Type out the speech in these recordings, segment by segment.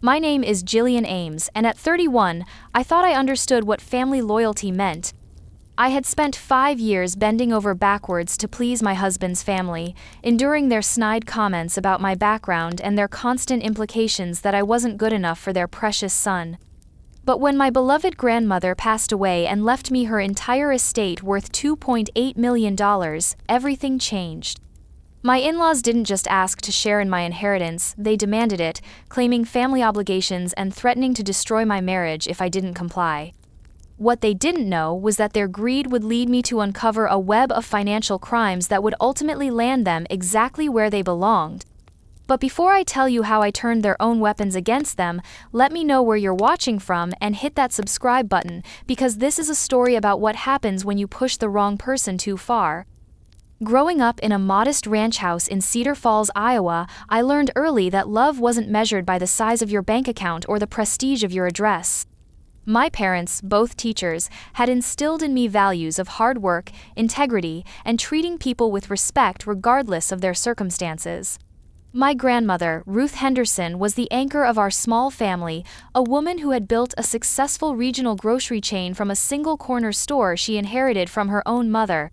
My name is Jillian Ames, and at 31, I thought I understood what family loyalty meant. I had spent 5 years bending over backwards to please my husband's family, enduring their snide comments about my background and their constant implications that I wasn't good enough for their precious son. But when my beloved grandmother passed away and left me her entire estate worth $2.8 million, everything changed. My in-laws didn't just ask to share in my inheritance, they demanded it, claiming family obligations and threatening to destroy my marriage if I didn't comply. What they didn't know was that their greed would lead me to uncover a web of financial crimes that would ultimately land them exactly where they belonged. But before I tell you how I turned their own weapons against them, let me know where you're watching from and hit that subscribe button, because this is a story about what happens when you push the wrong person too far. Growing up in a modest ranch house in Cedar Falls, Iowa, I learned early that love wasn't measured by the size of your bank account or the prestige of your address. My parents, both teachers, had instilled in me values of hard work, integrity, and treating people with respect regardless of their circumstances. My grandmother, Ruth Henderson, was the anchor of our small family, a woman who had built a successful regional grocery chain from a single corner store she inherited from her own mother.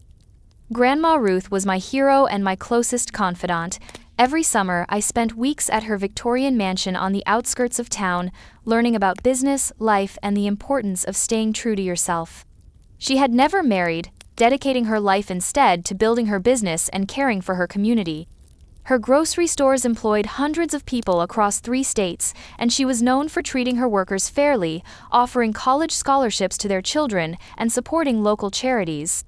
Grandma Ruth was my hero and my closest confidant. Every summer, I spent weeks at her Victorian mansion on the outskirts of town, learning about business, life, and the importance of staying true to yourself. She had never married, dedicating her life instead to building her business and caring for her community. Her grocery stores employed hundreds of people across 3 states, and she was known for treating her workers fairly, offering college scholarships to their children, and supporting local charities.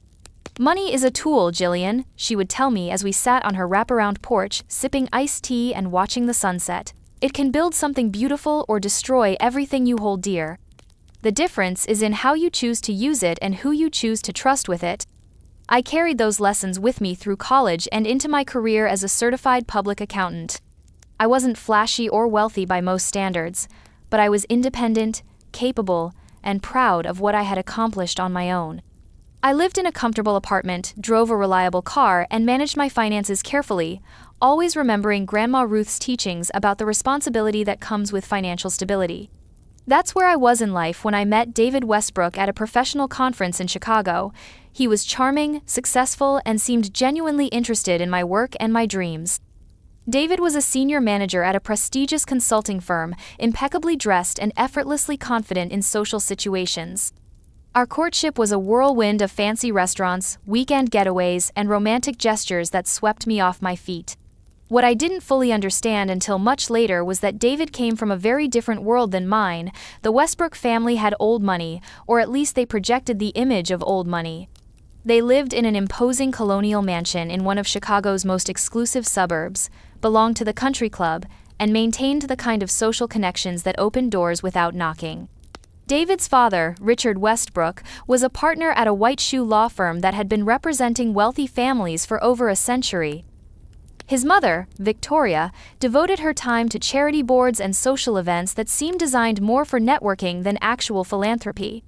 "Money is a tool, Jillian," she would tell me as we sat on her wraparound porch, sipping iced tea and watching the sunset. "It can build something beautiful or destroy everything you hold dear. The difference is in how you choose to use it and who you choose to trust with it." I carried those lessons with me through college and into my career as a certified public accountant. I wasn't flashy or wealthy by most standards, but I was independent, capable, and proud of what I had accomplished on my own. I lived in a comfortable apartment, drove a reliable car, and managed my finances carefully, always remembering Grandma Ruth's teachings about the responsibility that comes with financial stability. That's where I was in life when I met David Westbrook at a professional conference in Chicago. He was charming, successful, and seemed genuinely interested in my work and my dreams. David was a senior manager at a prestigious consulting firm, impeccably dressed and effortlessly confident in social situations. Our courtship was a whirlwind of fancy restaurants, weekend getaways, and romantic gestures that swept me off my feet. What I didn't fully understand until much later was that David came from a very different world than mine. The Westbrook family had old money, or at least they projected the image of old money. They lived in an imposing colonial mansion in one of Chicago's most exclusive suburbs, belonged to the country club, and maintained the kind of social connections that opened doors without knocking. David's father, Richard Westbrook, was a partner at a white shoe law firm that had been representing wealthy families for over a century. His mother, Victoria, devoted her time to charity boards and social events that seemed designed more for networking than actual philanthropy.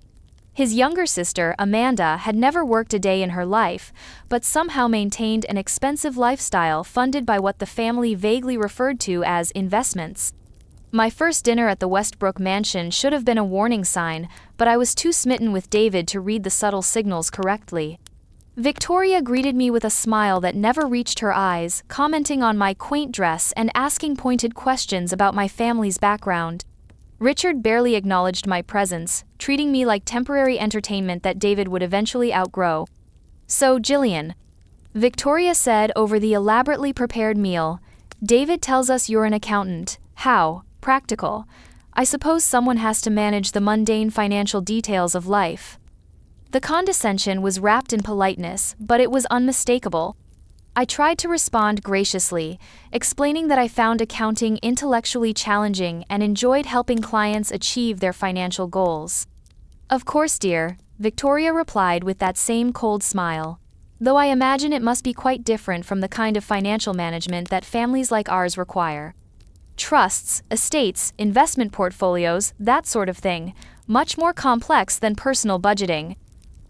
His younger sister, Amanda, had never worked a day in her life, but somehow maintained an expensive lifestyle funded by what the family vaguely referred to as investments. My first dinner at the Westbrook mansion should have been a warning sign, but I was too smitten with David to read the subtle signals correctly. Victoria greeted me with a smile that never reached her eyes, commenting on my quaint dress and asking pointed questions about my family's background. Richard barely acknowledged my presence, treating me like temporary entertainment that David would eventually outgrow. "So, Jillian," Victoria said over the elaborately prepared meal, "David tells us you're an accountant. How? Practical. I suppose someone has to manage the mundane financial details of life." The condescension was wrapped in politeness, but it was unmistakable. I tried to respond graciously, explaining that I found accounting intellectually challenging and enjoyed helping clients achieve their financial goals. "Of course, dear," Victoria replied with that same cold smile. "Though I imagine it must be quite different from the kind of financial management that families like ours require. Trusts, estates, investment portfolios, that sort of thing, much more complex than personal budgeting."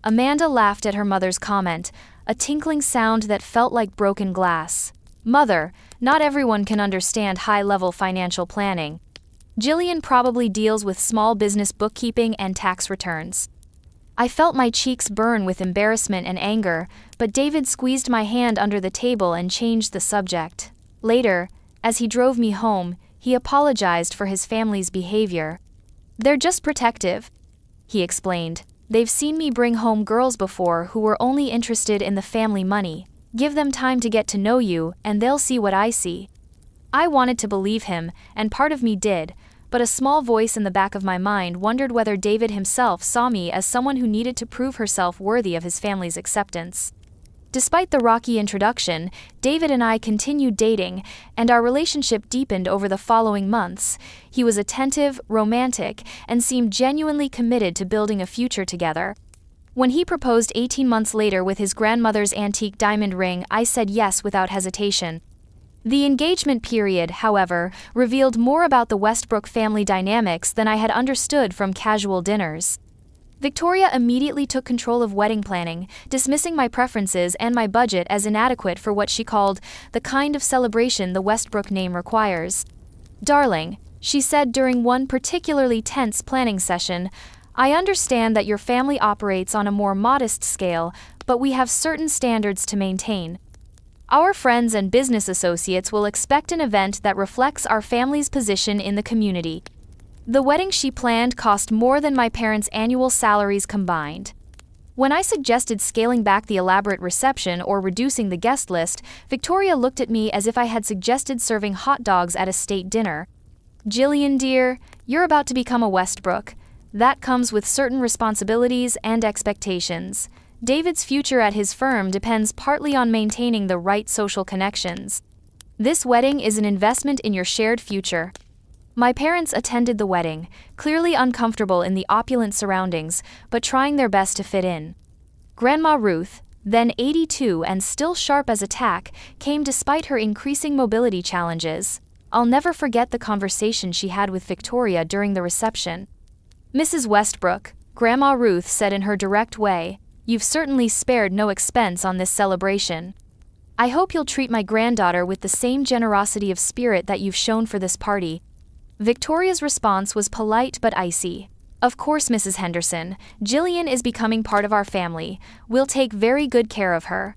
Amanda laughed at her mother's comment, a tinkling sound that felt like broken glass. "Mother, not everyone can understand high-level financial planning." Jillian probably deals with small business bookkeeping and tax returns. I felt my cheeks burn with embarrassment and anger, but David squeezed my hand under the table and changed the subject. Later, as he drove me home, he apologized for his family's behavior. "They're just protective," he explained. "They've seen me bring home girls before who were only interested in the family money. Give them time to get to know you, and they'll see what I see." I wanted to believe him, and part of me did, but a small voice in the back of my mind wondered whether David himself saw me as someone who needed to prove herself worthy of his family's acceptance. Despite the rocky introduction, David and I continued dating, and our relationship deepened over the following months. He was attentive, romantic, and seemed genuinely committed to building a future together. When he proposed 18 months later with his grandmother's antique diamond ring, I said yes without hesitation. The engagement period, however, revealed more about the Westbrook family dynamics than I had understood from casual dinners. Victoria immediately took control of wedding planning, dismissing my preferences and my budget as inadequate for what she called the kind of celebration the Westbrook name requires. "Darling," she said during one particularly tense planning session, "I understand that your family operates on a more modest scale, but we have certain standards to maintain. Our friends and business associates will expect an event that reflects our family's position in the community." The wedding she planned cost more than my parents' annual salaries combined. When I suggested scaling back the elaborate reception or reducing the guest list, Victoria looked at me as if I had suggested serving hot dogs at a state dinner. "Jillian dear, you're about to become a Westbrook. That comes with certain responsibilities and expectations. David's future at his firm depends partly on maintaining the right social connections. This wedding is an investment in your shared future." My parents attended the wedding, clearly uncomfortable in the opulent surroundings, but trying their best to fit in. Grandma Ruth, then 82 and still sharp as a tack, came despite her increasing mobility challenges. I'll never forget the conversation she had with Victoria during the reception. "Mrs. Westbrook," Grandma Ruth said in her direct way, "you've certainly spared no expense on this celebration. I hope you'll treat my granddaughter with the same generosity of spirit that you've shown for this party." Victoria's response was polite but icy. "Of course, Mrs. Henderson, Jillian is becoming part of our family. We'll take very good care of her."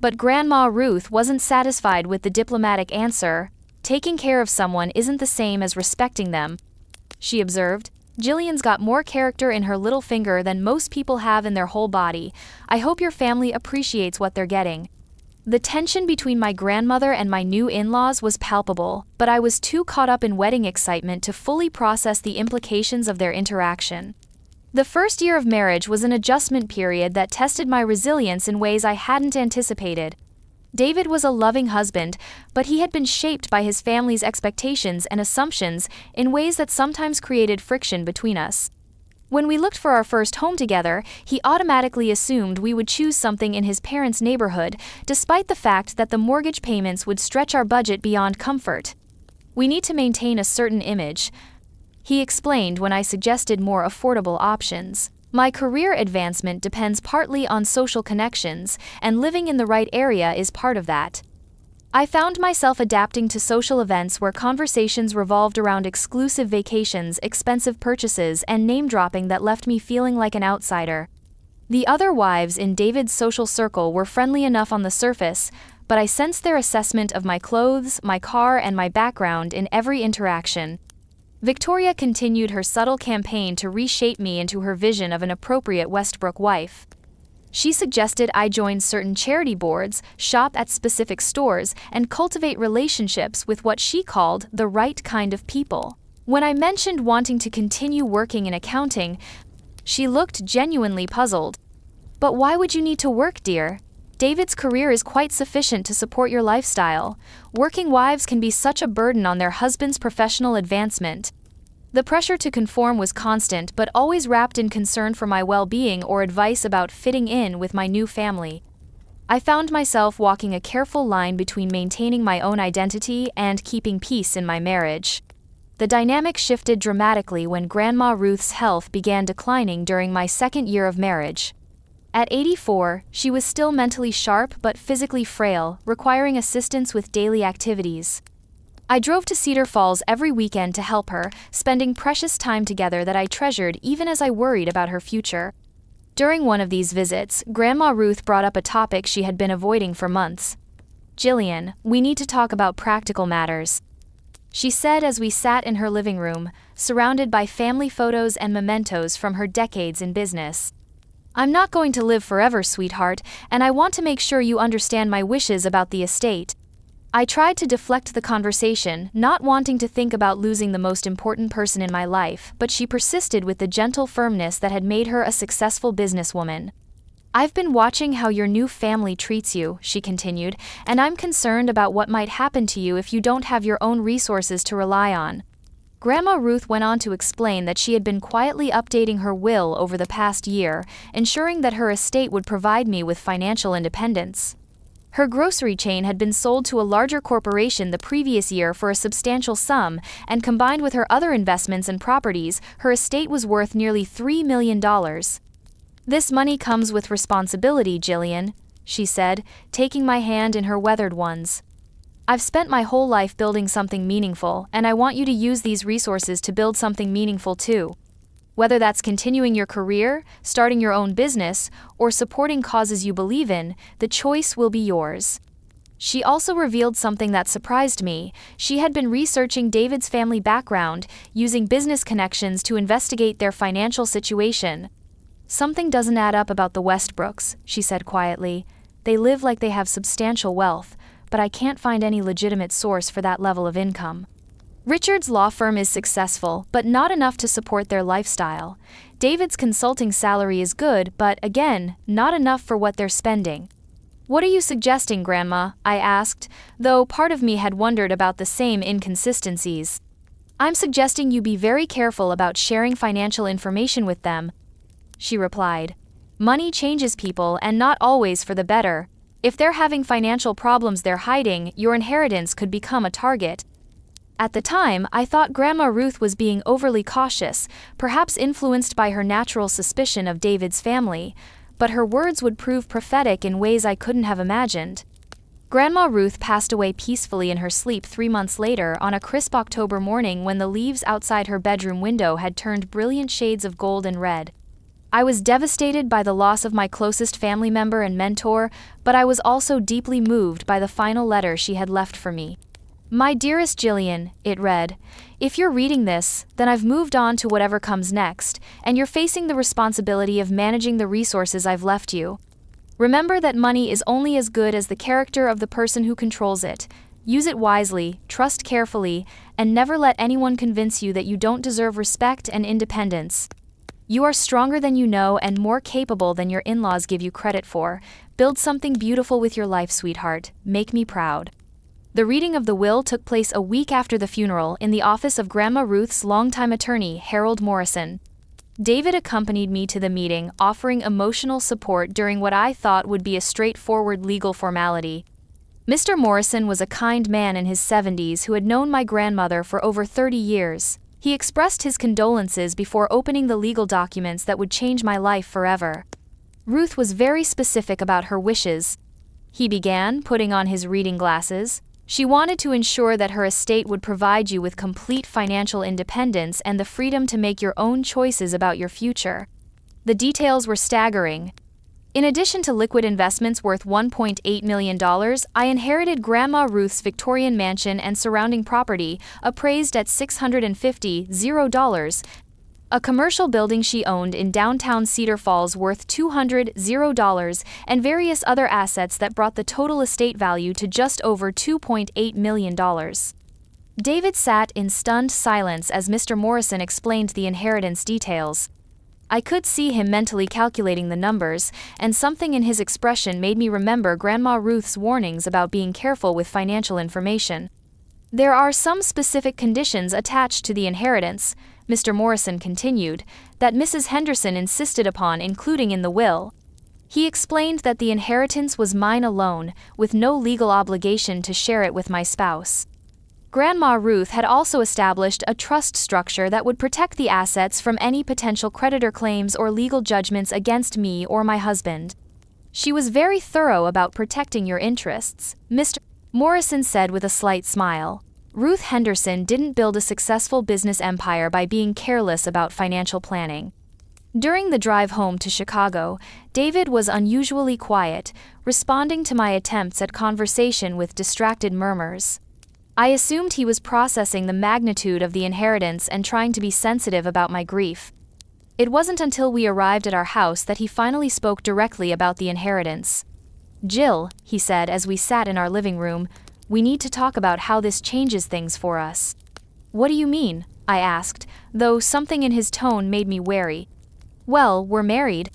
But Grandma Ruth wasn't satisfied with the diplomatic answer. "Taking care of someone isn't the same as respecting them," she observed. "Jillian's got more character in her little finger than most people have in their whole body. I hope your family appreciates what they're getting." The tension between my grandmother and my new in-laws was palpable, but I was too caught up in wedding excitement to fully process the implications of their interaction. The first year of marriage was an adjustment period that tested my resilience in ways I hadn't anticipated. David was a loving husband, but he had been shaped by his family's expectations and assumptions in ways that sometimes created friction between us. When we looked for our first home together, he automatically assumed we would choose something in his parents' neighborhood, despite the fact that the mortgage payments would stretch our budget beyond comfort. "We need to maintain a certain image," he explained when I suggested more affordable options. "My career advancement depends partly on social connections, and living in the right area is part of that." I found myself adapting to social events where conversations revolved around exclusive vacations, expensive purchases, and name-dropping that left me feeling like an outsider. The other wives in David's social circle were friendly enough on the surface, but I sensed their assessment of my clothes, my car, and my background in every interaction. Victoria continued her subtle campaign to reshape me into her vision of an appropriate Westbrook wife. She suggested I join certain charity boards, shop at specific stores, and cultivate relationships with what she called the right kind of people. When I mentioned wanting to continue working in accounting, she looked genuinely puzzled. "But why would you need to work, dear? David's career is quite sufficient to support your lifestyle. Working wives can be such a burden on their husband's professional advancement." The pressure to conform was constant, but always wrapped in concern for my well-being or advice about fitting in with my new family. I found myself walking a careful line between maintaining my own identity and keeping peace in my marriage. The dynamic shifted dramatically when Grandma Ruth's health began declining during my second year of marriage. At 84, she was still mentally sharp but physically frail, requiring assistance with daily activities. I drove to Cedar Falls every weekend to help her, spending precious time together that I treasured even as I worried about her future. During one of these visits, Grandma Ruth brought up a topic she had been avoiding for months. "Jillian, we need to talk about practical matters," she said as we sat in her living room, surrounded by family photos and mementos from her decades in business. "I'm not going to live forever, sweetheart, and I want to make sure you understand my wishes about the estate." I tried to deflect the conversation, not wanting to think about losing the most important person in my life, but she persisted with the gentle firmness that had made her a successful businesswoman. "I've been watching how your new family treats you," she continued, "and I'm concerned about what might happen to you if you don't have your own resources to rely on." Grandma Ruth went on to explain that she had been quietly updating her will over the past year, ensuring that her estate would provide me with financial independence. Her grocery chain had been sold to a larger corporation the previous year for a substantial sum, and combined with her other investments and properties, her estate was worth nearly $3 million. "This money comes with responsibility, Jillian," she said, taking my hand in her weathered ones. "I've spent my whole life building something meaningful, and I want you to use these resources to build something meaningful too. Whether that's continuing your career, starting your own business, or supporting causes you believe in, the choice will be yours." She also revealed something that surprised me. She had been researching David's family background, using business connections to investigate their financial situation. "Something doesn't add up about the Westbrooks," she said quietly. "They live like they have substantial wealth, but I can't find any legitimate source for that level of income. Richard's law firm is successful, but not enough to support their lifestyle. David's consulting salary is good, but again, not enough for what they're spending." "What are you suggesting, Grandma?" I asked, though part of me had wondered about the same inconsistencies. "I'm suggesting you be very careful about sharing financial information with them," she replied. "Money changes people, and not always for the better. If they're having financial problems they're hiding, your inheritance could become a target." At the time, I thought Grandma Ruth was being overly cautious, perhaps influenced by her natural suspicion of David's family, but her words would prove prophetic in ways I couldn't have imagined. Grandma Ruth passed away peacefully in her sleep 3 months later on a crisp October morning when the leaves outside her bedroom window had turned brilliant shades of gold and red. I was devastated by the loss of my closest family member and mentor, but I was also deeply moved by the final letter she had left for me. "My dearest Jillian," it read, "if you're reading this, then I've moved on to whatever comes next, and you're facing the responsibility of managing the resources I've left you. Remember that money is only as good as the character of the person who controls it. Use it wisely, trust carefully, and never let anyone convince you that you don't deserve respect and independence. You are stronger than you know and more capable than your in-laws give you credit for. Build something beautiful with your life, sweetheart. Make me proud." The reading of the will took place a week after the funeral in the office of Grandma Ruth's longtime attorney, Harold Morrison. David accompanied me to the meeting, offering emotional support during what I thought would be a straightforward legal formality. Mr. Morrison was a kind man in his 70s who had known my grandmother for over 30 years. He expressed his condolences before opening the legal documents that would change my life forever. "Ruth was very specific about her wishes," he began, putting on his reading glasses. "She wanted to ensure that her estate would provide you with complete financial independence and the freedom to make your own choices about your future." The details were staggering. In addition to liquid investments worth $1.8 million, I inherited Grandma Ruth's Victorian mansion and surrounding property, appraised at $650,000, a commercial building she owned in downtown Cedar Falls worth $200,000, and various other assets that brought the total estate value to just over $2.8 million. David sat in stunned silence as Mr. Morrison explained the inheritance details. I could see him mentally calculating the numbers, and something in his expression made me remember Grandma Ruth's warnings about being careful with financial information. "There are some specific conditions attached to the inheritance," Mr. Morrison continued, "that Mrs. Henderson insisted upon including in the will." He explained that the inheritance was mine alone, with no legal obligation to share it with my spouse. Grandma Ruth had also established a trust structure that would protect the assets from any potential creditor claims or legal judgments against me or my husband. "She was very thorough about protecting your interests," Mr. Morrison said with a slight smile. Ruth Henderson didn't build a successful business empire by being careless about financial planning. During the drive home to Chicago, David was unusually quiet, responding to my attempts at conversation with distracted murmurs. I assumed he was processing the magnitude of the inheritance and trying to be sensitive about my grief. It wasn't until we arrived at our house that he finally spoke directly about the inheritance. "Jill," he said as we sat in our living room, "we need to talk about how this changes things for us." "What do you mean?" I asked, though something in his tone made me wary. "Well, we're married,"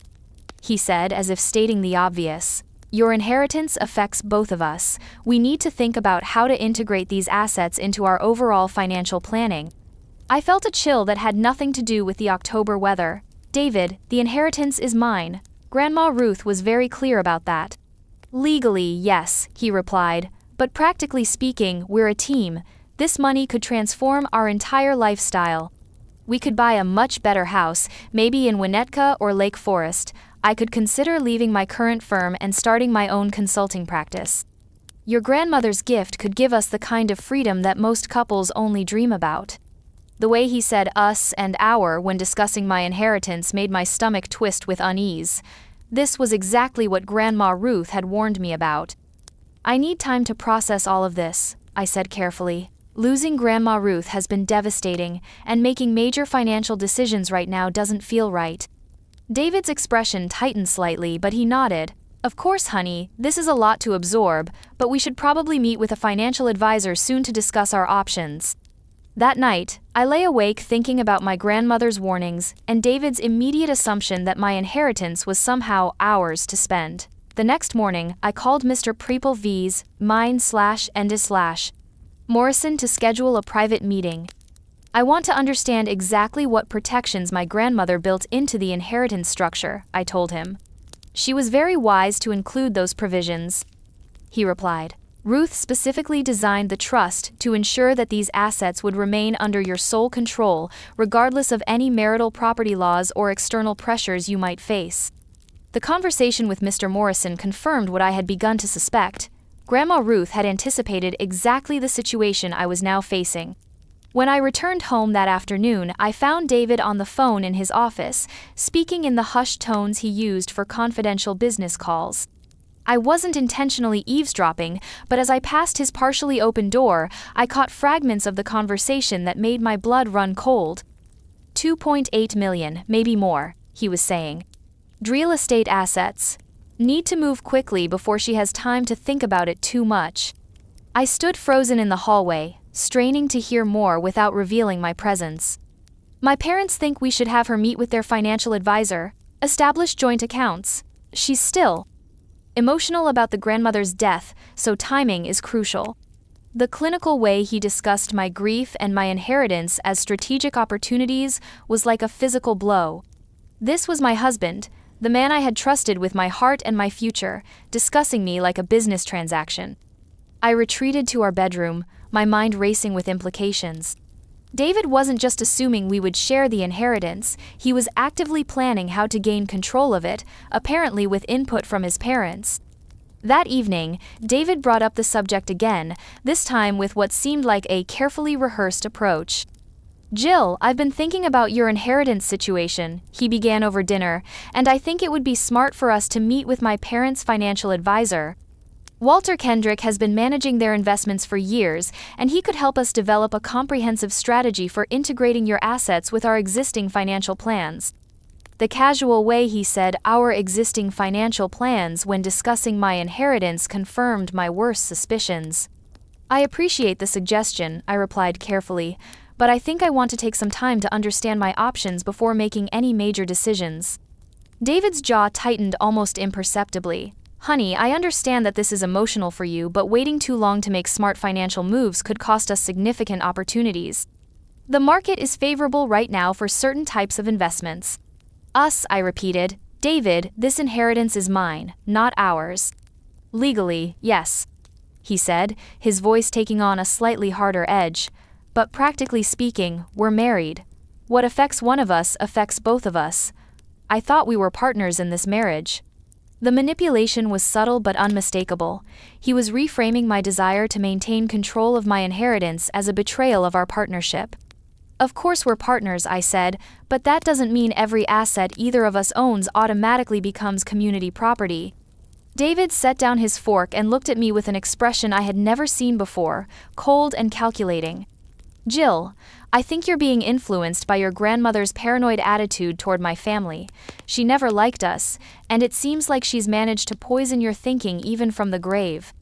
he said as if stating the obvious. "Your inheritance affects both of us. We need to think about how to integrate these assets into our overall financial planning." I felt a chill that had nothing to do with the October weather. "David, the inheritance is mine. Grandma Ruth was very clear about that." "Legally, yes," he replied, "but practically speaking, we're a team. This money could transform our entire lifestyle. We could buy a much better house, maybe in Winnetka or Lake Forest. I could consider leaving my current firm and starting my own consulting practice. Your grandmother's gift could give us the kind of freedom that most couples only dream about." The way he said "us" and "our" when discussing my inheritance made my stomach twist with unease. This was exactly what Grandma Ruth had warned me about. "I need time to process all of this," I said carefully. "Losing Grandma Ruth has been devastating, and making major financial decisions right now doesn't feel right." David's expression tightened slightly, but he nodded. "Of course, honey, this is a lot to absorb, but we should probably meet with a financial advisor soon to discuss our options." That night, I lay awake thinking about my grandmother's warnings and David's immediate assumption that my inheritance was somehow ours to spend. The next morning, I called Mr. Preple V's mine/Morrison to schedule a private meeting. "I want to understand exactly what protections my grandmother built into the inheritance structure," I told him. "She was very wise to include those provisions," he replied. "Ruth specifically designed the trust to ensure that these assets would remain under your sole control, regardless of any marital property laws or external pressures you might face." The conversation with Mr. Morrison confirmed what I had begun to suspect. Grandma Ruth had anticipated exactly the situation I was now facing. When I returned home that afternoon, I found David on the phone in his office, speaking in the hushed tones he used for confidential business calls. I wasn't intentionally eavesdropping, but as I passed his partially open door, I caught fragments of the conversation that made my blood run cold. "2.8 million, maybe more," he was saying. "Real estate assets. Need to move quickly before she has time to think about it too much." I stood frozen in the hallway, straining to hear more without revealing my presence. "My parents think we should have her meet with their financial advisor, establish joint accounts. She's still emotional about the grandmother's death, so timing is crucial." The clinical way he discussed my grief and my inheritance as strategic opportunities was like a physical blow. This was my husband, the man I had trusted with my heart and my future, discussing me like a business transaction. I retreated to our bedroom, my mind racing with implications. David wasn't just assuming we would share the inheritance, he was actively planning how to gain control of it, apparently with input from his parents. That evening, David brought up the subject again, this time with what seemed like a carefully rehearsed approach. "Jill, I've been thinking about your inheritance situation," he began over dinner, "and I think it would be smart for us to meet with my parents' financial advisor. Walter Kendrick has been managing their investments for years, and he could help us develop a comprehensive strategy for integrating your assets with our existing financial plans." The casual way he said "our existing financial plans" when discussing my inheritance confirmed my worst suspicions. "I appreciate the suggestion," I replied carefully, "but I think I want to take some time to understand my options before making any major decisions." David's jaw tightened almost imperceptibly. "Honey, I understand that this is emotional for you, but waiting too long to make smart financial moves could cost us significant opportunities. The market is favorable right now for certain types of investments." "Us," I repeated. "David, this inheritance is mine, not ours." "Legally, yes," he said, his voice taking on a slightly harder edge. "But practically speaking, we're married. What affects one of us affects both of us. I thought we were partners in this marriage." The manipulation was subtle but unmistakable. He was reframing my desire to maintain control of my inheritance as a betrayal of our partnership. Of course we're partners, I said, but that doesn't mean every asset either of us owns automatically becomes community property. David set down his fork and looked at me with an expression I had never seen before, cold and calculating. Jill, I think you're being influenced by your grandmother's paranoid attitude toward my family. She never liked us, and it seems like she's managed to poison your thinking even from the grave.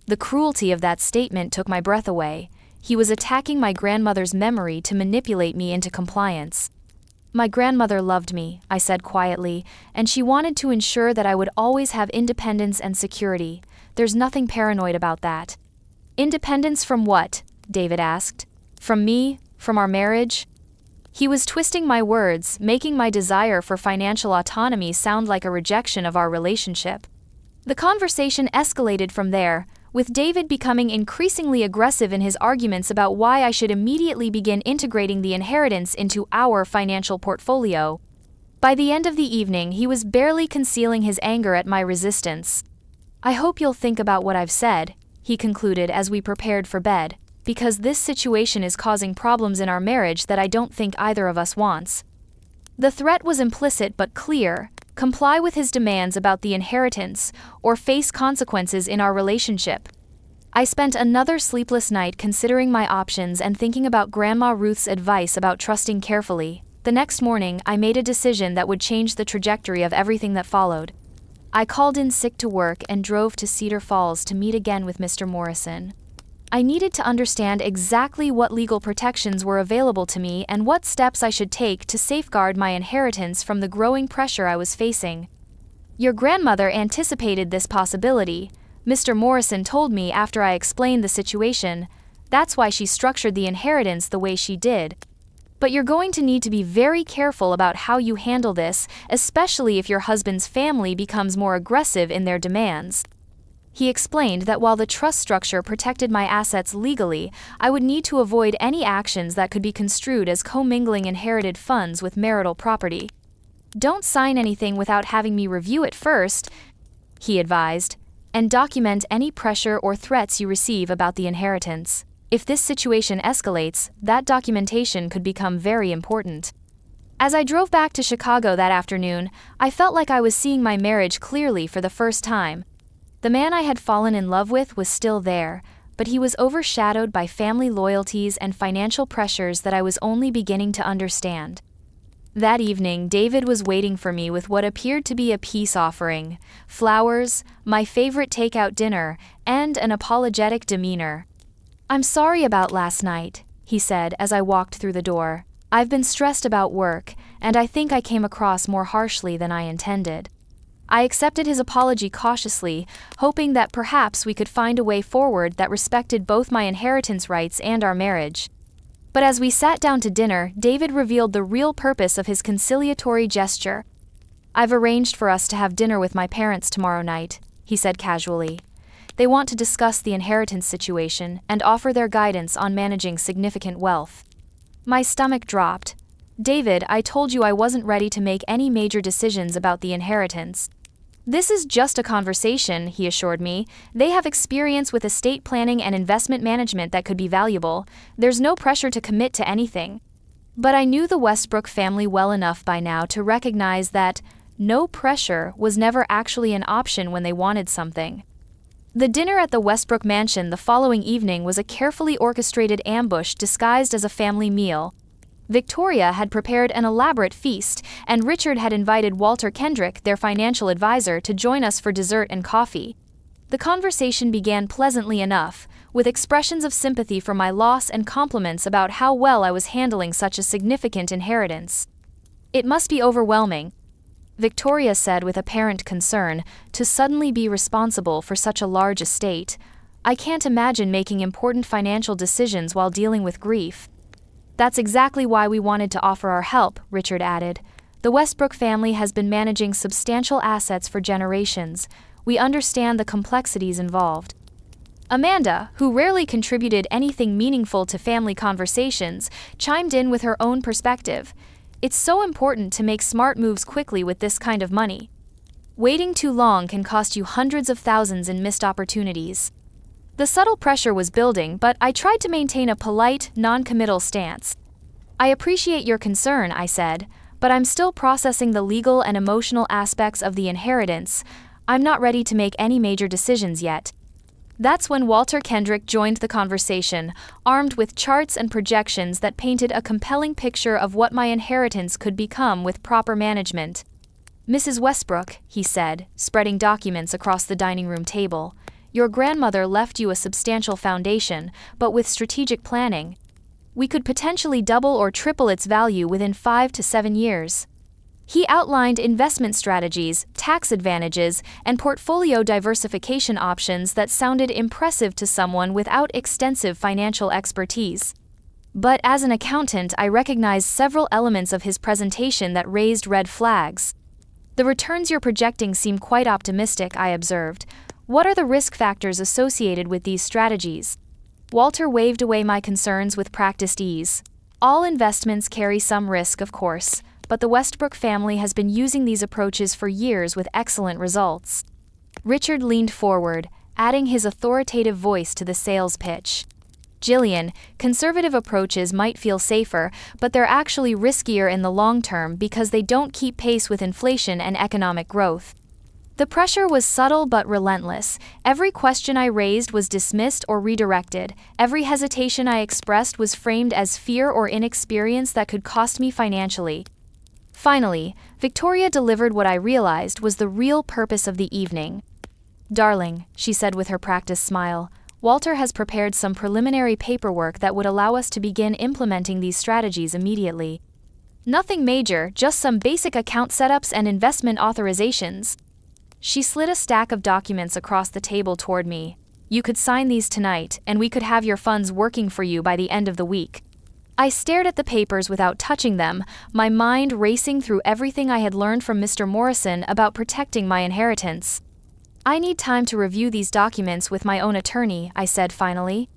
The cruelty of that statement took my breath away. He was attacking my grandmother's memory to manipulate me into compliance. My grandmother loved me, I said quietly, and she wanted to ensure that I would always have independence and security. There's nothing paranoid about that. Independence from what? David asked. From me? From our marriage? He was twisting my words, making my desire for financial autonomy sound like a rejection of our relationship. The conversation escalated from there, with David becoming increasingly aggressive in his arguments about why I should immediately begin integrating the inheritance into our financial portfolio. By the end of the evening, he was barely concealing his anger at my resistance. I hope you'll think about what I've said, he concluded as we prepared for bed, because this situation is causing problems in our marriage that I don't think either of us wants. The threat was implicit but clear: comply with his demands about the inheritance, or face consequences in our relationship. I spent another sleepless night considering my options and thinking about Grandma Ruth's advice about trusting carefully. The next morning, I made a decision that would change the trajectory of everything that followed. I called in sick to work and drove to Cedar Falls to meet again with Mr. Morrison. I needed to understand exactly what legal protections were available to me and what steps I should take to safeguard my inheritance from the growing pressure I was facing. Your grandmother anticipated this possibility, Mr. Morrison told me after I explained the situation. That's why she structured the inheritance the way she did. But you're going to need to be very careful about how you handle this, especially if your husband's family becomes more aggressive in their demands. He explained that while the trust structure protected my assets legally, I would need to avoid any actions that could be construed as commingling inherited funds with marital property. Don't sign anything without having me review it first, he advised, and document any pressure or threats you receive about the inheritance. If this situation escalates, that documentation could become very important. As I drove back to Chicago that afternoon, I felt like I was seeing my marriage clearly for the first time. The man I had fallen in love with was still there, but he was overshadowed by family loyalties and financial pressures that I was only beginning to understand. That evening, David was waiting for me with what appeared to be a peace offering: flowers, my favorite takeout dinner, and an apologetic demeanor. "I'm sorry about last night," he said as I walked through the door. "I've been stressed about work, and I think I came across more harshly than I intended." I accepted his apology cautiously, hoping that perhaps we could find a way forward that respected both my inheritance rights and our marriage. But as we sat down to dinner, David revealed the real purpose of his conciliatory gesture. "I've arranged for us to have dinner with my parents tomorrow night," he said casually. "They want to discuss the inheritance situation and offer their guidance on managing significant wealth." My stomach dropped. "David, I told you I wasn't ready to make any major decisions about the inheritance." "This is just a conversation," he assured me. "They have experience with estate planning and investment management that could be valuable. There's no pressure to commit to anything." But I knew the Westbrook family well enough by now to recognize that no pressure was never actually an option when they wanted something. The dinner at the Westbrook mansion the following evening was a carefully orchestrated ambush disguised as a family meal. Victoria had prepared an elaborate feast, and Richard had invited Walter Kendrick, their financial advisor, to join us for dessert and coffee. The conversation began pleasantly enough, with expressions of sympathy for my loss and compliments about how well I was handling such a significant inheritance. "It must be overwhelming," Victoria said with apparent concern, "to suddenly be responsible for such a large estate. I can't imagine making important financial decisions while dealing with grief." "That's exactly why we wanted to offer our help," Richard added. "The Westbrook family has been managing substantial assets for generations. We understand the complexities involved." Amanda, who rarely contributed anything meaningful to family conversations, chimed in with her own perspective. "It's so important to make smart moves quickly with this kind of money." Waiting too long can cost you hundreds of thousands in missed opportunities. The subtle pressure was building, but I tried to maintain a polite, non-committal stance. I appreciate your concern, I said, but I'm still processing the legal and emotional aspects of the inheritance. I'm not ready to make any major decisions yet. That's when Walter Kendrick joined the conversation, armed with charts and projections that painted a compelling picture of what my inheritance could become with proper management. Mrs. Westbrook, he said, spreading documents across the dining room table, your grandmother left you a substantial foundation, but with strategic planning, we could potentially double or triple its value within 5 to 7 years. He outlined investment strategies, tax advantages, and portfolio diversification options that sounded impressive to someone without extensive financial expertise. But as an accountant, I recognized several elements of his presentation that raised red flags. The returns you're projecting seem quite optimistic, I observed. What are the risk factors associated with these strategies? Walter waved away my concerns with practiced ease. All investments carry some risk, of course, but the Westbrook family has been using these approaches for years with excellent results. Richard leaned forward, adding his authoritative voice to the sales pitch. Jillian, conservative approaches might feel safer, but they're actually riskier in the long term because they don't keep pace with inflation and economic growth. The pressure was subtle but relentless. Every question I raised was dismissed or redirected. Every hesitation I expressed was framed as fear or inexperience that could cost me financially. Finally, Victoria delivered what I realized was the real purpose of the evening. Darling, she said with her practiced smile, Walter has prepared some preliminary paperwork that would allow us to begin implementing these strategies immediately. Nothing major, just some basic account setups and investment authorizations. She slid a stack of documents across the table toward me. You could sign these tonight, and we could have your funds working for you by the end of the week. I stared at the papers without touching them, my mind racing through everything I had learned from Mr. Morrison about protecting my inheritance. I need time to review these documents with my own attorney, I said finally.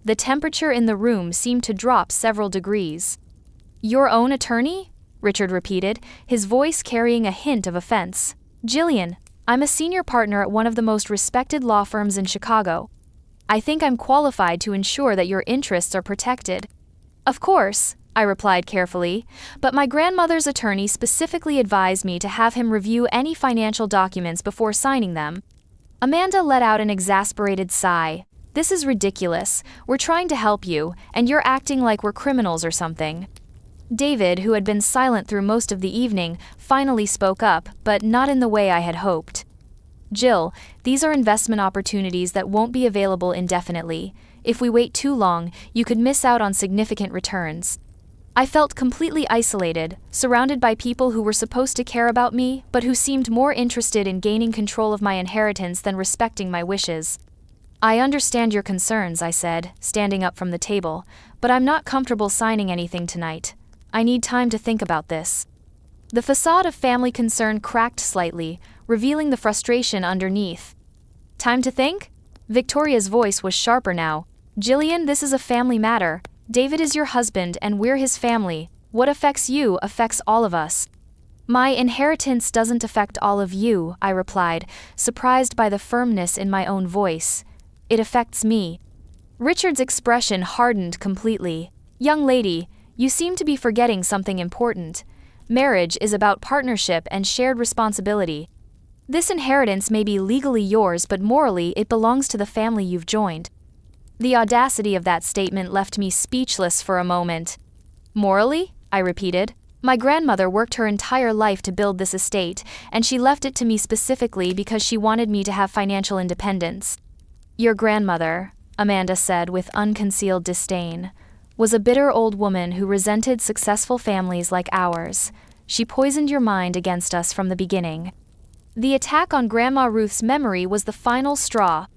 The temperature in the room seemed to drop several degrees. Your own attorney? Richard repeated, his voice carrying a hint of offense. Jillian, I'm a senior partner at one of the most respected law firms in Chicago. I think I'm qualified to ensure that your interests are protected. Of course, I replied carefully, but my grandmother's attorney specifically advised me to have him review any financial documents before signing them. Amanda let out an exasperated sigh. This is ridiculous. We're trying to help you, and you're acting like we're criminals or something. David, who had been silent through most of the evening, finally spoke up, but not in the way I had hoped. Jill, these are investment opportunities that won't be available indefinitely. If we wait too long, you could miss out on significant returns. I felt completely isolated, surrounded by people who were supposed to care about me, but who seemed more interested in gaining control of my inheritance than respecting my wishes. I understand your concerns, I said, standing up from the table, but I'm not comfortable signing anything tonight. I need time to think about this. The facade of family concern cracked slightly, revealing the frustration underneath. Time to think? Victoria's voice was sharper now. Jillian, this is a family matter. David is your husband and we're his family. What affects you affects all of us. My inheritance doesn't affect all of you, I replied, surprised by the firmness in my own voice. It affects me. Richard's expression hardened completely. Young lady, you seem to be forgetting something important. Marriage is about partnership and shared responsibility. This inheritance may be legally yours, but morally it belongs to the family you've joined. The audacity of that statement left me speechless for a moment. Morally? I repeated. My grandmother worked her entire life to build this estate, and she left it to me specifically because she wanted me to have financial independence. Your grandmother, Amanda said with unconcealed disdain, was a bitter old woman who resented successful families like ours. She poisoned your mind against us from the beginning. The attack on Grandma Ruth's memory was the final straw.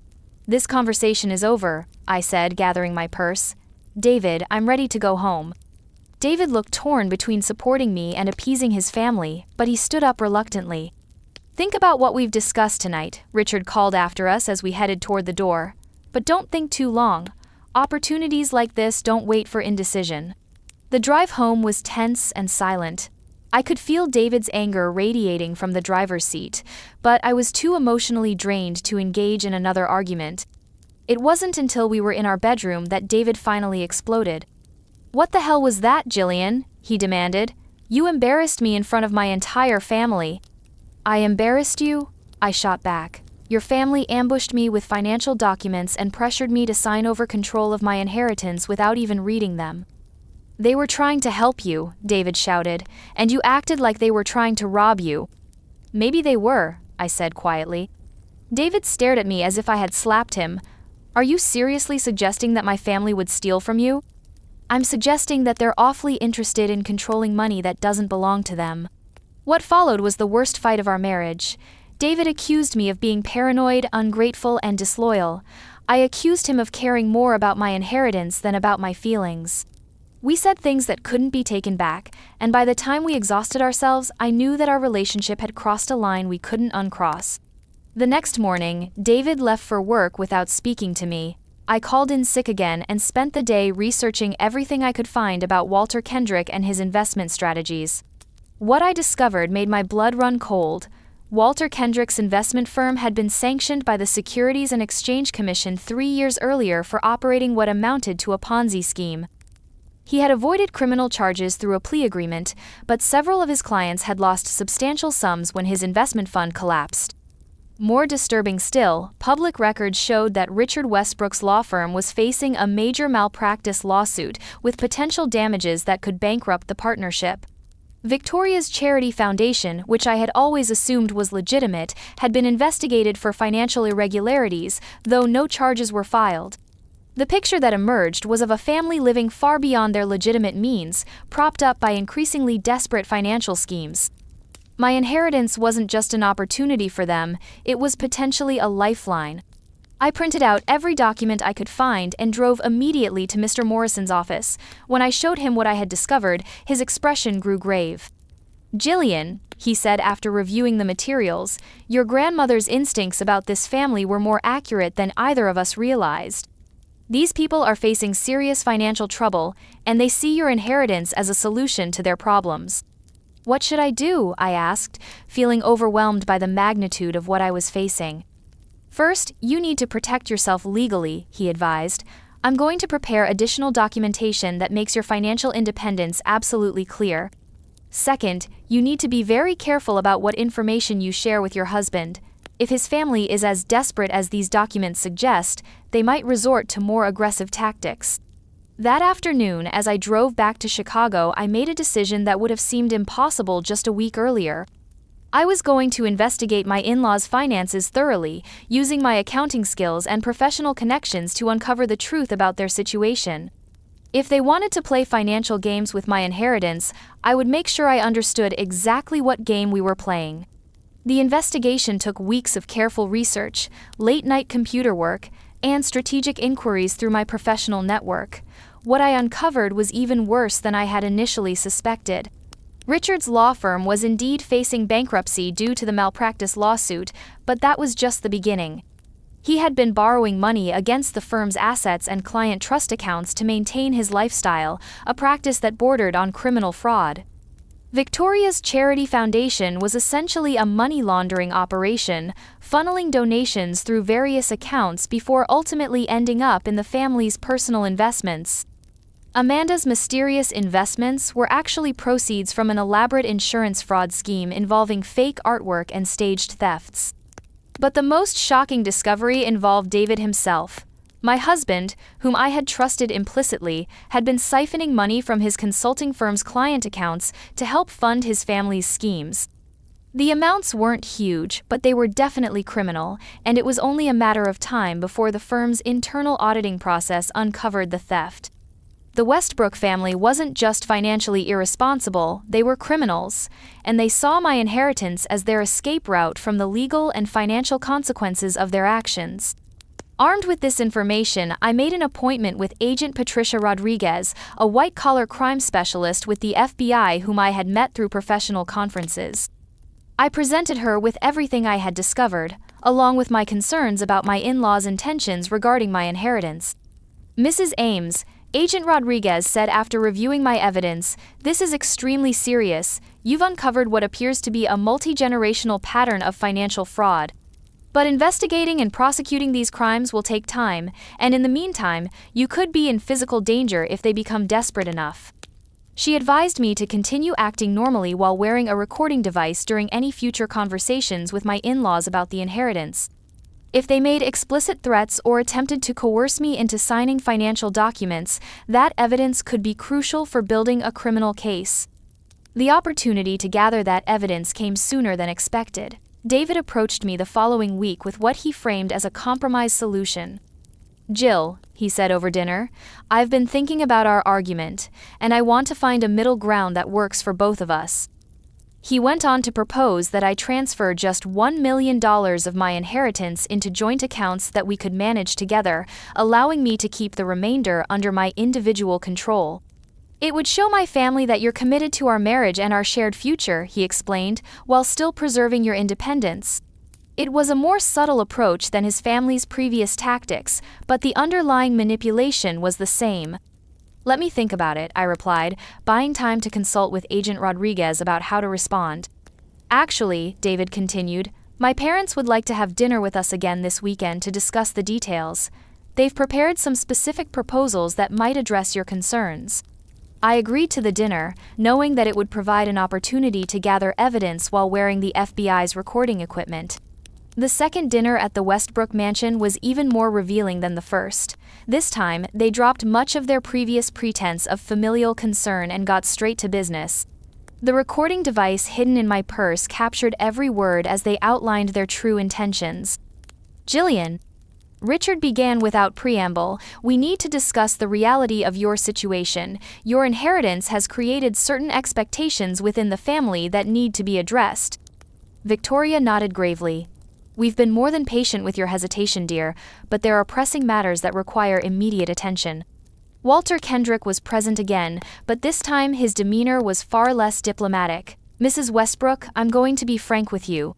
This conversation is over, I said, gathering my purse. David, I'm ready to go home. David looked torn between supporting me and appeasing his family, but he stood up reluctantly. Think about what we've discussed tonight, Richard called after us as we headed toward the door. But don't think too long. Opportunities like this don't wait for indecision. The drive home was tense and silent. I could feel David's anger radiating from the driver's seat, but I was too emotionally drained to engage in another argument. It wasn't until we were in our bedroom that David finally exploded. "What the hell was that, Jillian?" he demanded. "You embarrassed me in front of my entire family." "I embarrassed you?" I shot back. "Your family ambushed me with financial documents and pressured me to sign over control of my inheritance without even reading them." "They were trying to help you," David shouted, "and you acted like they were trying to rob you." "Maybe they were," I said quietly. David stared at me as if I had slapped him. "Are you seriously suggesting that my family would steal from you?" "I'm suggesting that they're awfully interested in controlling money that doesn't belong to them." What followed was the worst fight of our marriage. David accused me of being paranoid, ungrateful, and disloyal. I accused him of caring more about my inheritance than about my feelings. We said things that couldn't be taken back, and by the time we exhausted ourselves, I knew that our relationship had crossed a line we couldn't uncross. The next morning, David left for work without speaking to me. I called in sick again and spent the day researching everything I could find about Walter Kendrick and his investment strategies. What I discovered made my blood run cold. Walter Kendrick's investment firm had been sanctioned by the Securities and Exchange Commission 3 years earlier for operating what amounted to a Ponzi scheme. He had avoided criminal charges through a plea agreement, but several of his clients had lost substantial sums when his investment fund collapsed. More disturbing still, public records showed that Richard Westbrook's law firm was facing a major malpractice lawsuit with potential damages that could bankrupt the partnership. Victoria's charity foundation, which I had always assumed was legitimate, had been investigated for financial irregularities, though no charges were filed. The picture that emerged was of a family living far beyond their legitimate means, propped up by increasingly desperate financial schemes. My inheritance wasn't just an opportunity for them, it was potentially a lifeline. I printed out every document I could find and drove immediately to Mr. Morrison's office. When I showed him what I had discovered, his expression grew grave. "Jillian," he said after reviewing the materials, "your grandmother's instincts about this family were more accurate than either of us realized. These people are facing serious financial trouble, and they see your inheritance as a solution to their problems." "What should I do?" I asked, feeling overwhelmed by the magnitude of what I was facing. "First, you need to protect yourself legally," he advised. "I'm going to prepare additional documentation that makes your financial independence absolutely clear. Second, you need to be very careful about what information you share with your husband. If his family is as desperate as these documents suggest, they might resort to more aggressive tactics." That afternoon, as I drove back to Chicago, I made a decision that would have seemed impossible just a week earlier. I was going to investigate my in-laws' finances thoroughly, using my accounting skills and professional connections to uncover the truth about their situation. If they wanted to play financial games with my inheritance, I would make sure I understood exactly what game we were playing. The investigation took weeks of careful research, late-night computer work, and strategic inquiries through my professional network. What I uncovered was even worse than I had initially suspected. Richard's law firm was indeed facing bankruptcy due to the malpractice lawsuit, but that was just the beginning. He had been borrowing money against the firm's assets and client trust accounts to maintain his lifestyle, a practice that bordered on criminal fraud. Victoria's charity foundation was essentially a money laundering operation, funneling donations through various accounts before ultimately ending up in the family's personal investments. Amanda's mysterious investments were actually proceeds from an elaborate insurance fraud scheme involving fake artwork and staged thefts. But the most shocking discovery involved David himself. My husband, whom I had trusted implicitly, had been siphoning money from his consulting firm's client accounts to help fund his family's schemes. The amounts weren't huge, but they were definitely criminal, and it was only a matter of time before the firm's internal auditing process uncovered the theft. The Westbrook family wasn't just financially irresponsible, they were criminals, and they saw my inheritance as their escape route from the legal and financial consequences of their actions. Armed with this information, I made an appointment with Agent Patricia Rodriguez, a white-collar crime specialist with the FBI whom I had met through professional conferences. I presented her with everything I had discovered, along with my concerns about my in-laws' intentions regarding my inheritance. "Mrs. Ames," Agent Rodriguez said after reviewing my evidence, "this is extremely serious. you've uncovered what appears to be a multi-generational pattern of financial fraud. But investigating and prosecuting these crimes will take time, and in the meantime, you could be in physical danger if they become desperate enough. She advised me to continue acting normally while wearing a recording device during any future conversations with my in-laws about the inheritance. If they made explicit threats or attempted to coerce me into signing financial documents, that evidence could be crucial for building a criminal case. The opportunity to gather that evidence came sooner than expected. David approached me the following week with what he framed as a compromise solution. "Jill," he said over dinner, "I've been thinking about our argument, and I want to find a middle ground that works for both of us." He went on to propose that I transfer just $1 million of my inheritance into joint accounts that we could manage together, allowing me to keep the remainder under my individual control. "It would show my family that you're committed to our marriage and our shared future," he explained, "while still preserving your independence." It was a more subtle approach than his family's previous tactics, but the underlying manipulation was the same. "Let me think about it," I replied, buying time to consult with Agent Rodriguez about how to respond. "Actually," David continued, "my parents would like to have dinner with us again this weekend to discuss the details. They've prepared some specific proposals that might address your concerns." I agreed to the dinner, knowing that it would provide an opportunity to gather evidence while wearing the FBI's recording equipment. The second dinner at the Westbrook mansion was even more revealing than the first. This time, they dropped much of their previous pretense of familial concern and got straight to business. The recording device hidden in my purse captured every word as they outlined their true intentions. "Jillian," Richard began without preamble, "we need to discuss the reality of your situation. Your inheritance has created certain expectations within the family that need to be addressed." Victoria nodded gravely. "We've been more than patient with your hesitation, dear, but there are pressing matters that require immediate attention." Walter Kendrick was present again, but this time his demeanor was far less diplomatic. "Mrs. Westbrook, I'm going to be frank with you.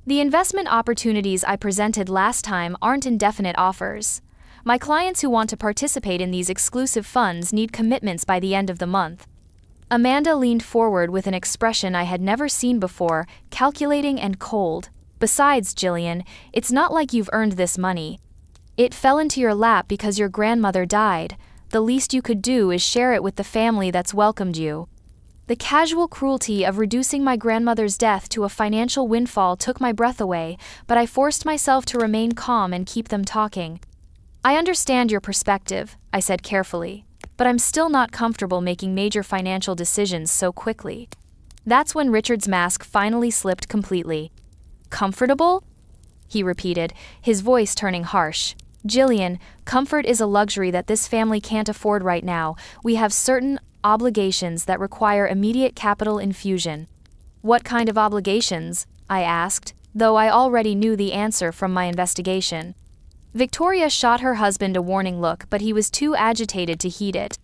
The investment opportunities I presented last time aren't indefinite offers. My clients who want to participate in these exclusive funds need commitments by the end of the month." Amanda leaned forward with an expression I had never seen before, calculating and cold. "Besides, Jillian, it's not like you've earned this money. It fell into your lap because your grandmother died. The least you could do is share it with the family that's welcomed you." The casual cruelty of reducing my grandmother's death to a financial windfall took my breath away, but I forced myself to remain calm and keep them talking. "I understand your perspective," I said carefully, "but I'm still not comfortable making major financial decisions so quickly." That's when Richard's mask finally slipped completely. "Comfortable?" he repeated, his voice turning harsh. "Jillian, comfort is a luxury that this family can't afford right now. We have certain obligations that require immediate capital infusion." "What kind of obligations?" I asked, though I already knew the answer from my investigation. Victoria shot her husband a warning look, but he was too agitated to heed it.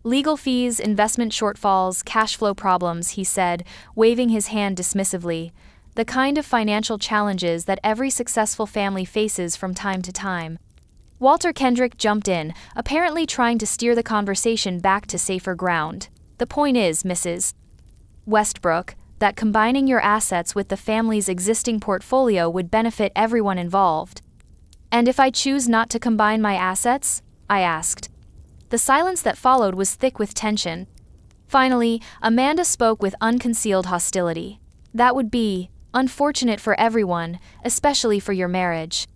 "Legal fees, investment shortfalls, cash flow problems," he said, waving his hand dismissively. "The kind of financial challenges that every successful family faces from time to time." Walter Kendrick jumped in, apparently trying to steer the conversation back to safer ground. "The point is, Mrs. Westbrook, that combining your assets with the family's existing portfolio would benefit everyone involved." "And if I choose not to combine my assets?" I asked. The silence that followed was thick with tension. Finally, Amanda spoke with unconcealed hostility. "That would be unfortunate for everyone, especially for your marriage."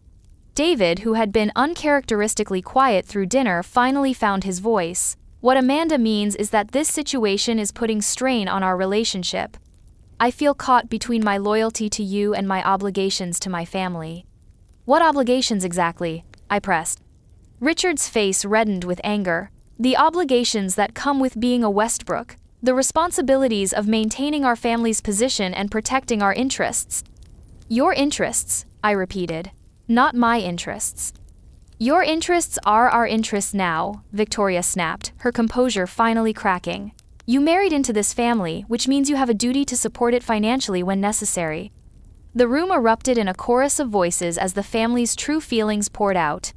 David, who had been uncharacteristically quiet through dinner, finally found his voice. "What Amanda means is that this situation is putting strain on our relationship. I feel caught between my loyalty to you and my obligations to my family." "What obligations exactly?" I pressed. Richard's face reddened with anger. "The obligations that come with being a Westbrook. The responsibilities of maintaining our family's position and protecting our interests." "Your interests," I repeated. "Not my interests." "Your interests are our interests now," Victoria snapped, her composure finally cracking. "You married into this family, which means you have a duty to support it financially when necessary." The room erupted in a chorus of voices as the family's true feelings poured out.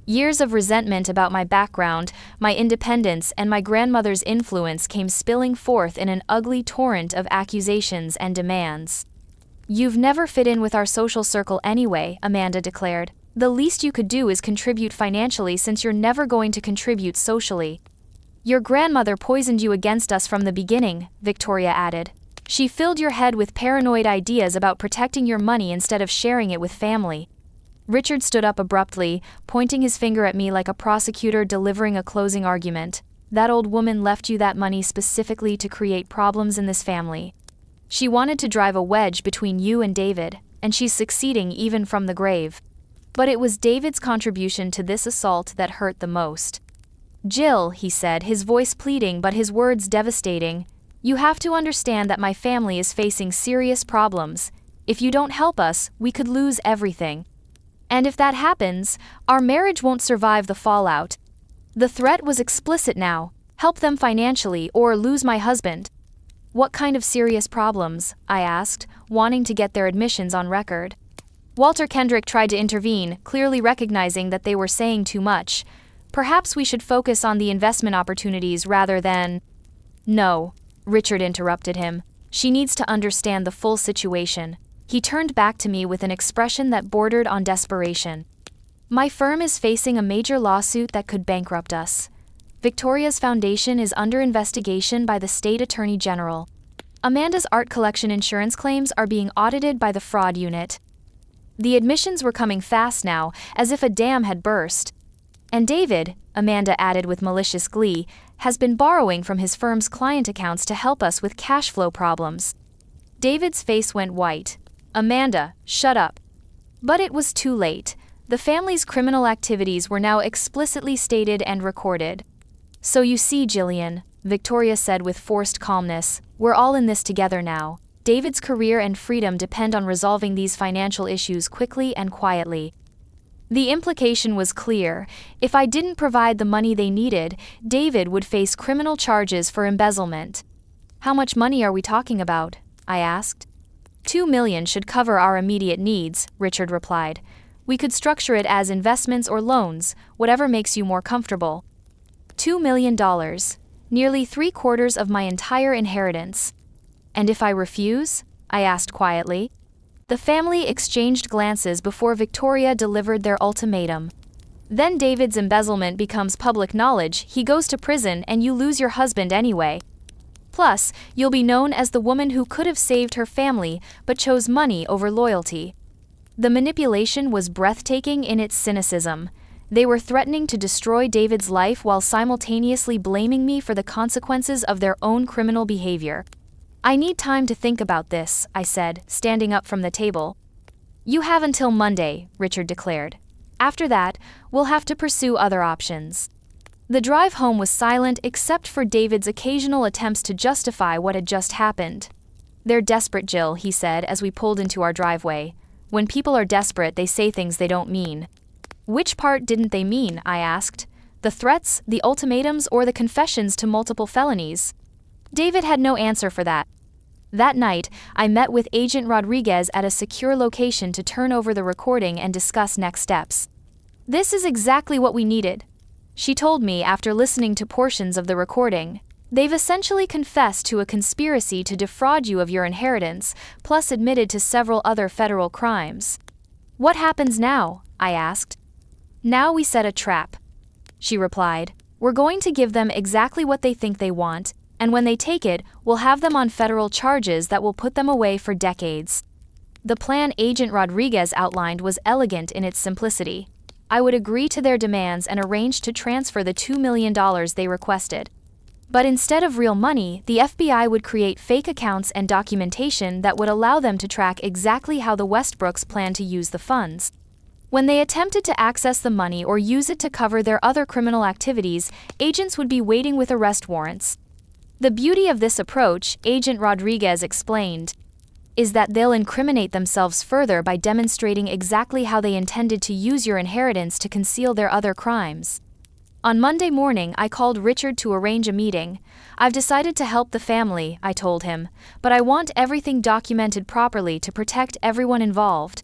Years of resentment about my background, my independence, and my grandmother's influence came spilling forth in an ugly torrent of accusations and demands. "You've never fit in with our social circle anyway," Amanda declared. "The least you could do is contribute financially since you're never going to contribute socially." "Your grandmother poisoned you against us from the beginning," Victoria added. "She filled your head with paranoid ideas about protecting your money instead of sharing it with family." Richard stood up abruptly, pointing his finger at me like a prosecutor delivering a closing argument. "That old woman left you that money specifically to create problems in this family. She wanted to drive a wedge between you and David, and she's succeeding even from the grave." But it was David's contribution to this assault that hurt the most. "Jill," he said, his voice pleading but his words devastating, "you have to understand that my family is facing serious problems. If you don't help us, we could lose everything. And if that happens, our marriage won't survive the fallout." The threat was explicit now: help them financially or lose my husband. "What kind of serious problems?" I asked, wanting to get their admissions on record. Walter Kendrick tried to intervene, clearly recognizing that they were saying too much. "Perhaps we should focus on the investment opportunities rather than—" "No," Richard interrupted him. "She needs to understand the full situation." He turned back to me with an expression that bordered on desperation. "My firm is facing a major lawsuit that could bankrupt us. Victoria's foundation is under investigation by the state attorney general. Amanda's art collection insurance claims are being audited by the fraud unit." The admissions were coming fast now, as if a dam had burst. "And David," Amanda added with malicious glee, "has been borrowing from his firm's client accounts to help us with cash flow problems." David's face went white. "Amanda, shut up." But it was too late. The family's criminal activities were now explicitly stated and recorded. "So you see, Jillian," Victoria said with forced calmness, "we're all in this together now. David's career and freedom depend on resolving these financial issues quickly and quietly." The implication was clear: if I didn't provide the money they needed, David would face criminal charges for embezzlement. "How much money are we talking about?" I asked. $2 million should cover our immediate needs," Richard replied. "We could structure it as investments or loans, whatever makes you more comfortable." $2 million. Nearly 3/4 of my entire inheritance. "And if I refuse?" I asked quietly. The family exchanged glances before Victoria delivered their ultimatum. "Then David's embezzlement becomes public knowledge, he goes to prison, and you lose your husband anyway. Plus, you'll be known as the woman who could have saved her family but chose money over loyalty." The manipulation was breathtaking in its cynicism. They were threatening to destroy David's life while simultaneously blaming me for the consequences of their own criminal behavior. "I need time to think about this," I said, standing up from the table. "You have until Monday," Richard declared. "After that, we'll have to pursue other options." The drive home was silent except for David's occasional attempts to justify what had just happened. "They're desperate, Jill," he said as we pulled into our driveway. "When people are desperate, they say things they don't mean." "Which part didn't they mean?" I asked. "The threats, the ultimatums, or the confessions to multiple felonies?" David had no answer for that. That night, I met with Agent Rodriguez at a secure location to turn over the recording and discuss next steps. "This is exactly what we needed," she told me after listening to portions of the recording. "They've essentially confessed to a conspiracy to defraud you of your inheritance, plus admitted to several other federal crimes." "What happens now?" I asked. "Now we set a trap," she replied. "We're going to give them exactly what they think they want, and when they take it, we'll have them on federal charges that will put them away for decades." The plan Agent Rodriguez outlined was elegant in its simplicity. I would agree to their demands and arrange to transfer the $2 million they requested. But instead of real money, the FBI would create fake accounts and documentation that would allow them to track exactly how the Westbrooks planned to use the funds. When they attempted to access the money or use it to cover their other criminal activities, agents would be waiting with arrest warrants. "The beauty of this approach," Agent Rodriguez explained, "is that they'll incriminate themselves further by demonstrating exactly how they intended to use your inheritance to conceal their other crimes." On Monday morning, I called Richard to arrange a meeting. "I've decided to help the family," I told him, "but I want everything documented properly to protect everyone involved."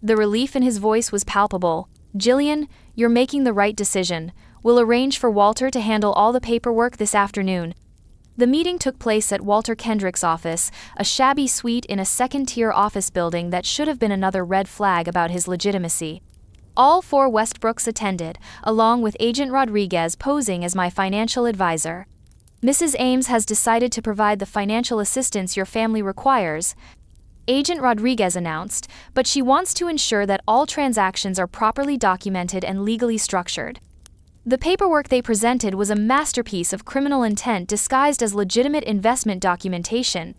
The relief in his voice was palpable. Jillian, you're making the right decision. We'll arrange for Walter to handle all the paperwork this afternoon. The meeting took place at Walter Kendrick's office, a shabby suite in a second-tier office building that should have been another red flag about his legitimacy. All four Westbrooks attended, along with Agent Rodriguez posing as my financial advisor. Mrs. Ames has decided to provide the financial assistance your family requires, Agent Rodriguez announced, but she wants to ensure that all transactions are properly documented and legally structured. The paperwork they presented was a masterpiece of criminal intent disguised as legitimate investment documentation.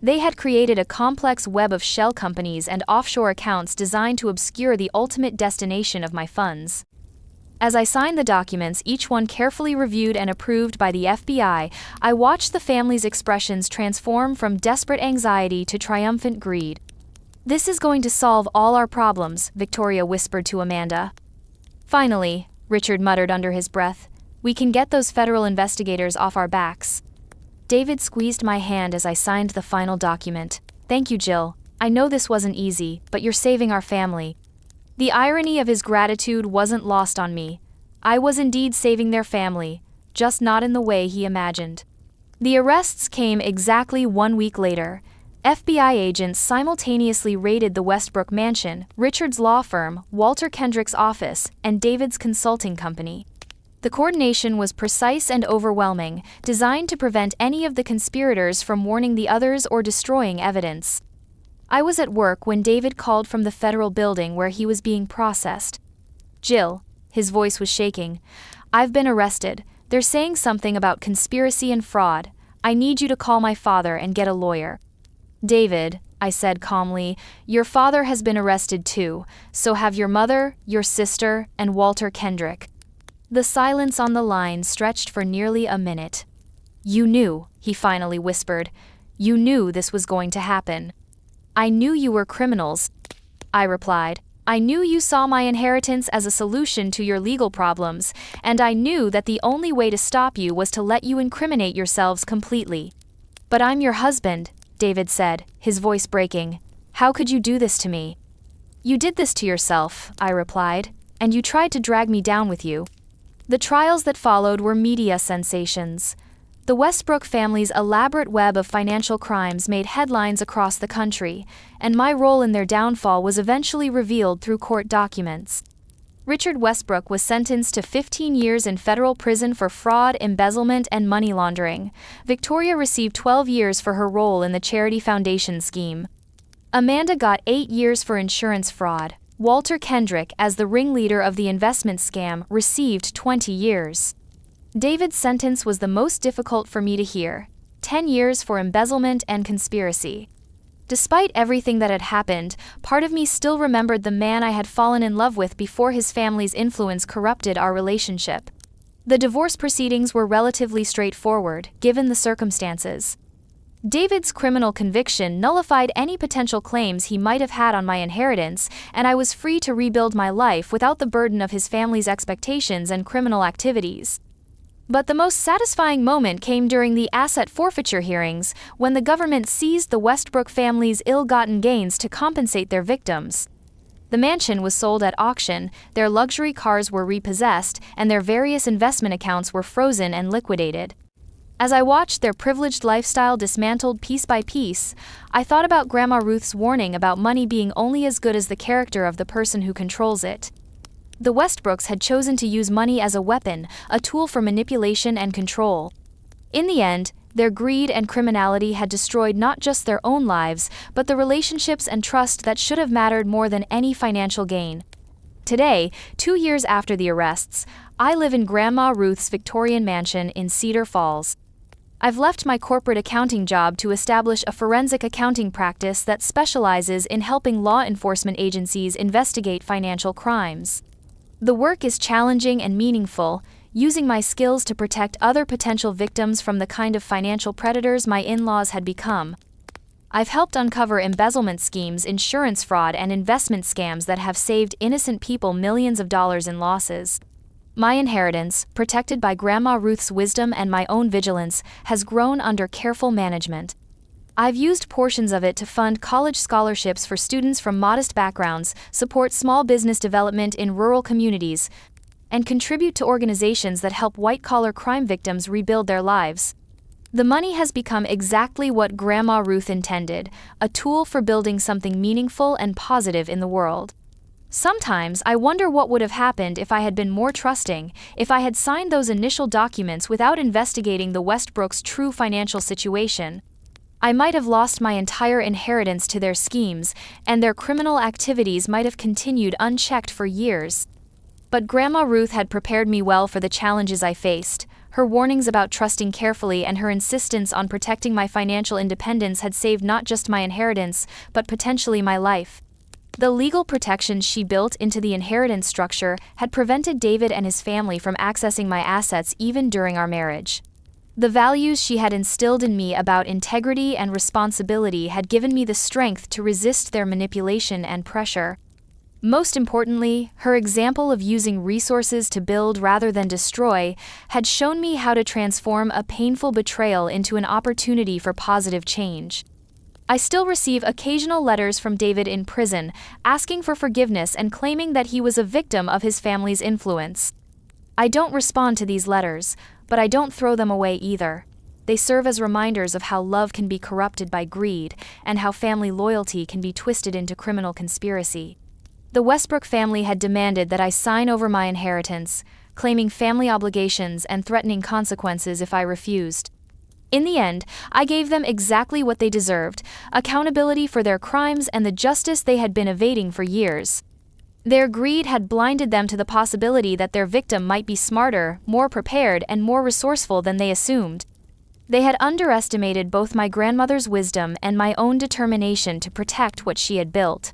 They had created a complex web of shell companies and offshore accounts designed to obscure the ultimate destination of my funds. As I signed the documents, each one carefully reviewed and approved by the FBI, I watched the family's expressions transform from desperate anxiety to triumphant greed. "This is going to solve all our problems," Victoria whispered to Amanda. "Finally," Richard muttered under his breath, "we can get those federal investigators off our backs." David squeezed my hand as I signed the final document. "Thank you, Jill. I know this wasn't easy, but you're saving our family." The irony of his gratitude wasn't lost on me. I was indeed saving their family, just not in the way he imagined. The arrests came exactly 1 week later. FBI agents simultaneously raided the Westbrook mansion, Richard's law firm, Walter Kendrick's office, and David's consulting company. The coordination was precise and overwhelming, designed to prevent any of the conspirators from warning the others or destroying evidence. I was at work when David called from the federal building where he was being processed. "Jill," his voice was shaking, "I've been arrested. They're saying something about conspiracy and fraud. I need you to call my father and get a lawyer." "David," I said calmly, "your father has been arrested too, so have your mother, your sister, and Walter Kendrick." The silence on the line stretched for nearly a minute. "You knew," he finally whispered. "You knew this was going to happen." "I knew you were criminals," I replied. "I knew you saw my inheritance as a solution to your legal problems, and I knew that the only way to stop you was to let you incriminate yourselves completely." "But I'm your husband," David said, his voice breaking. "How could you do this to me?" "You did this to yourself," I replied, "and you tried to drag me down with you." The trials that followed were media sensations. The Westbrook family's elaborate web of financial crimes made headlines across the country, and my role in their downfall was eventually revealed through court documents. Richard Westbrook was sentenced to 15 years in federal prison for fraud, embezzlement, and money laundering. Victoria received 12 years for her role in the charity foundation scheme. Amanda got 8 years for insurance fraud. Walter Kendrick, as the ringleader of the investment scam, received 20 years. David's sentence was the most difficult for me to hear: 10 years for embezzlement and conspiracy. Despite everything that had happened, part of me still remembered the man I had fallen in love with before his family's influence corrupted our relationship. The divorce proceedings were relatively straightforward, given the circumstances. David's criminal conviction nullified any potential claims he might have had on my inheritance, and I was free to rebuild my life without the burden of his family's expectations and criminal activities. But the most satisfying moment came during the asset forfeiture hearings, when the government seized the Westbrook family's ill-gotten gains to compensate their victims. The mansion was sold at auction, their luxury cars were repossessed, and their various investment accounts were frozen and liquidated. As I watched their privileged lifestyle dismantled piece by piece, I thought about Grandma Ruth's warning about money being only as good as the character of the person who controls it. The Westbrooks had chosen to use money as a weapon, a tool for manipulation and control. In the end, their greed and criminality had destroyed not just their own lives, but the relationships and trust that should have mattered more than any financial gain. Today, 2 years after the arrests, I live in Grandma Ruth's Victorian mansion in Cedar Falls. I've left my corporate accounting job to establish a forensic accounting practice that specializes in helping law enforcement agencies investigate financial crimes. The work is challenging and meaningful, using my skills to protect other potential victims from the kind of financial predators my in-laws had become. I've helped uncover embezzlement schemes, insurance fraud, and investment scams that have saved innocent people millions of dollars in losses. My inheritance, protected by Grandma Ruth's wisdom and my own vigilance, has grown under careful management. I've used portions of it to fund college scholarships for students from modest backgrounds, support small business development in rural communities, and contribute to organizations that help white-collar crime victims rebuild their lives. The money has become exactly what Grandma Ruth intended, a tool for building something meaningful and positive in the world. Sometimes I wonder what would have happened if I had been more trusting, if I had signed those initial documents without investigating the Westbrooks' true financial situation. I might have lost my entire inheritance to their schemes, and their criminal activities might have continued unchecked for years. But Grandma Ruth had prepared me well for the challenges I faced. Her warnings about trusting carefully and her insistence on protecting my financial independence had saved not just my inheritance, but potentially my life. The legal protections she built into the inheritance structure had prevented David and his family from accessing my assets even during our marriage. The values she had instilled in me about integrity and responsibility had given me the strength to resist their manipulation and pressure. Most importantly, her example of using resources to build rather than destroy had shown me how to transform a painful betrayal into an opportunity for positive change. I still receive occasional letters from David in prison, asking for forgiveness and claiming that he was a victim of his family's influence. I don't respond to these letters, but I don't throw them away either. They serve as reminders of how love can be corrupted by greed, and how family loyalty can be twisted into criminal conspiracy. The Westbrook family had demanded that I sign over my inheritance, claiming family obligations and threatening consequences if I refused. In the end, I gave them exactly what they deserved: accountability for their crimes and the justice they had been evading for years. Their greed had blinded them to the possibility that their victim might be smarter, more prepared, and more resourceful than they assumed. They had underestimated both my grandmother's wisdom and my own determination to protect what she had built.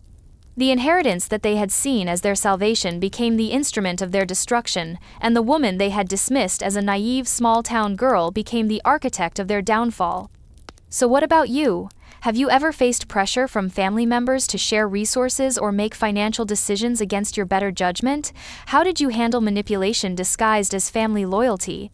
The inheritance that they had seen as their salvation became the instrument of their destruction, and the woman they had dismissed as a naive small-town girl became the architect of their downfall. So what about you? Have you ever faced pressure from family members to share resources or make financial decisions against your better judgment? How did you handle manipulation disguised as family loyalty?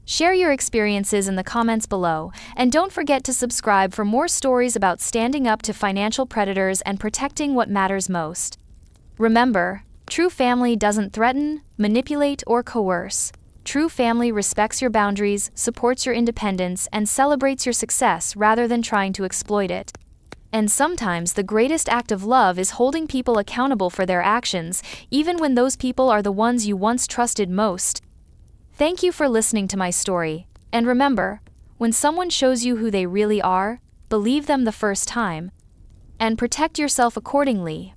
Share your experiences in the comments below, and don't forget to subscribe for more stories about standing up to financial predators and protecting what matters most. Remember, true family doesn't threaten, manipulate, or coerce. True family respects your boundaries, supports your independence, and celebrates your success rather than trying to exploit it. And sometimes the greatest act of love is holding people accountable for their actions, even when those people are the ones you once trusted most. Thank you for listening to my story, and remember, when someone shows you who they really are, believe them the first time, and protect yourself accordingly.